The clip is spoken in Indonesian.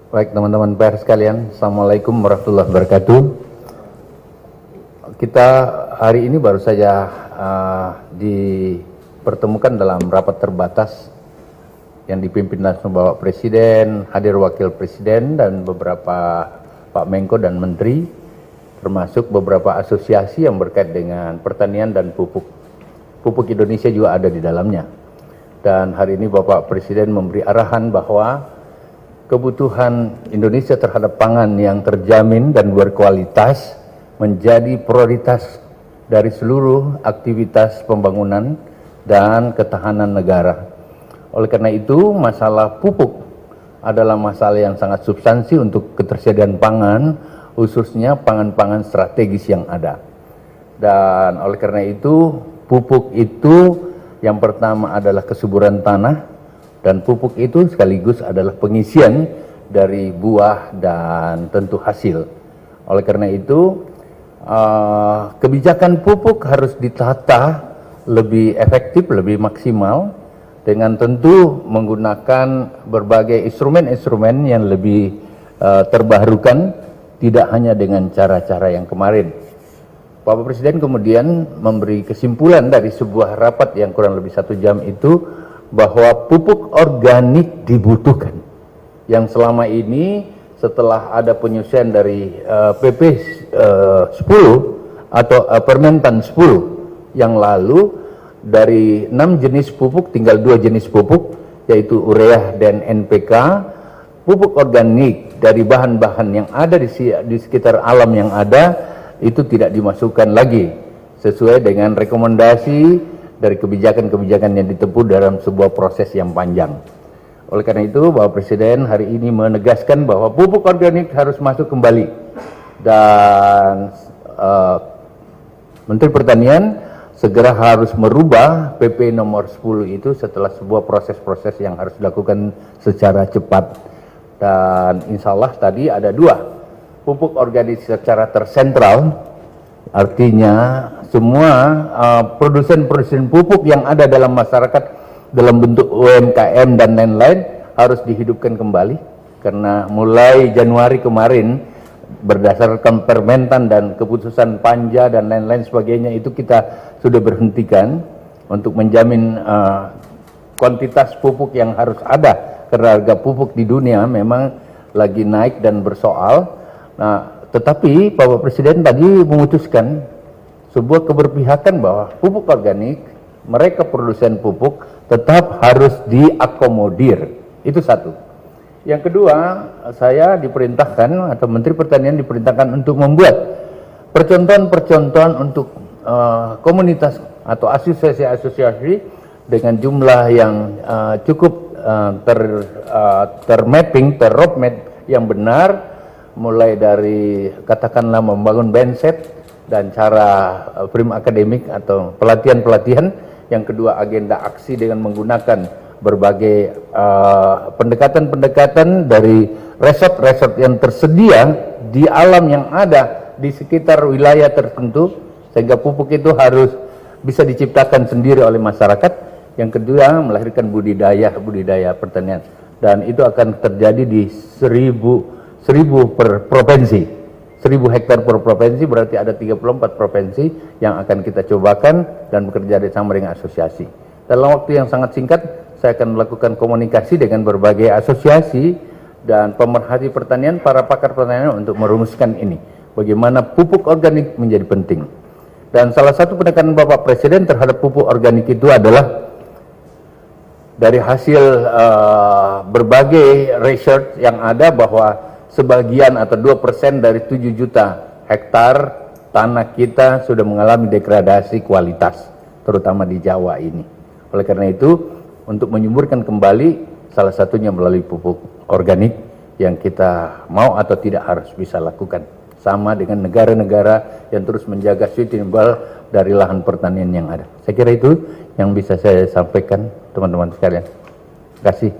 Baik teman-teman pers sekalian, Assalamualaikum warahmatullahi wabarakatuh. Kita hari ini baru saja dipertemukan dalam rapat terbatas yang dipimpin langsung Bapak Presiden, hadir Wakil Presiden dan beberapa Pak Menko dan Menteri, termasuk beberapa asosiasi yang berkait dengan pertanian dan pupuk. Pupuk Indonesia juga ada di dalamnya. Dan hari ini Bapak Presiden memberi arahan bahwa kebutuhan Indonesia terhadap pangan yang terjamin dan berkualitas menjadi prioritas dari seluruh aktivitas pembangunan dan ketahanan negara. Oleh karena itu, masalah pupuk adalah masalah yang sangat substansi untuk ketersediaan pangan, khususnya pangan-pangan strategis yang ada. Dan oleh karena itu, pupuk itu yang pertama adalah kesuburan tanah, dan pupuk itu sekaligus adalah pengisian dari buah dan tentu hasil. Oleh karena itu, kebijakan pupuk harus ditata lebih efektif, lebih maksimal, dengan tentu menggunakan berbagai instrumen-instrumen yang lebih terbarukan, tidak hanya dengan cara-cara yang kemarin. Bapak Presiden kemudian memberi kesimpulan dari sebuah rapat yang kurang lebih 1 jam itu, bahwa pupuk organik dibutuhkan. Yang selama ini setelah ada penyusunan dari PP 10 atau Permentan 10 yang lalu, dari 6 jenis pupuk tinggal 2 jenis pupuk, yaitu urea dan NPK. Pupuk organik dari bahan-bahan yang ada di sekitar alam yang ada itu tidak dimasukkan lagi sesuai dengan rekomendasi dari kebijakan-kebijakan yang ditempuh dalam sebuah proses yang panjang. Oleh karena itu, Bapak Presiden hari ini menegaskan bahwa pupuk organik harus masuk kembali. Dan Menteri Pertanian segera harus merubah PP nomor 10 itu setelah sebuah proses-proses yang harus dilakukan secara cepat. Dan insya Allah tadi ada 2 pupuk organik secara tersentral. Artinya semua produsen-produsen pupuk yang ada dalam masyarakat dalam bentuk UMKM dan lain-lain harus dihidupkan kembali, karena mulai Januari kemarin berdasarkan Permentan dan keputusan Panja dan lain-lain sebagainya itu kita sudah berhentikan untuk menjamin kuantitas pupuk yang harus ada, karena harga pupuk di dunia memang lagi naik dan bersoal. Nah, tetapi Bapak Presiden tadi memutuskan sebuah keberpihakan bahwa pupuk organik, mereka produsen pupuk tetap harus diakomodir. Itu satu. Yang kedua, saya diperintahkan atau Menteri Pertanian diperintahkan untuk membuat percontohan-percontohan untuk komunitas atau asosiasi-asosiasi dengan jumlah yang cukup termapping, terroadmap yang benar, mulai dari katakanlah membangun bandset dan cara prim akademik atau pelatihan-pelatihan. Yang kedua, agenda aksi dengan menggunakan berbagai pendekatan-pendekatan dari resort-resort yang tersedia di alam yang ada di sekitar wilayah tertentu, sehingga pupuk itu harus bisa diciptakan sendiri oleh masyarakat. Yang kedua, melahirkan budidaya pertanian, dan itu akan terjadi di 1000 per provinsi, 1000 hektar per provinsi, berarti ada 34 provinsi yang akan kita cobakan dan bekerja bersama dengan asosiasi. Dalam waktu yang sangat singkat, saya akan melakukan komunikasi dengan berbagai asosiasi dan pemerhati pertanian, para pakar pertanian untuk merumuskan ini, bagaimana pupuk organik menjadi penting. Dan salah satu pendekatan Bapak Presiden terhadap pupuk organik itu adalah dari hasil berbagai research yang ada, bahwa sebagian atau 2% dari 7 juta hektar tanah kita sudah mengalami degradasi kualitas, terutama di Jawa ini. Oleh karena itu, untuk menyuburkan kembali, salah satunya melalui pupuk organik yang kita mau atau tidak harus bisa lakukan. Sama dengan negara-negara yang terus menjaga sustainable dari lahan pertanian yang ada. Saya kira itu yang bisa saya sampaikan, teman-teman sekalian. Terima kasih.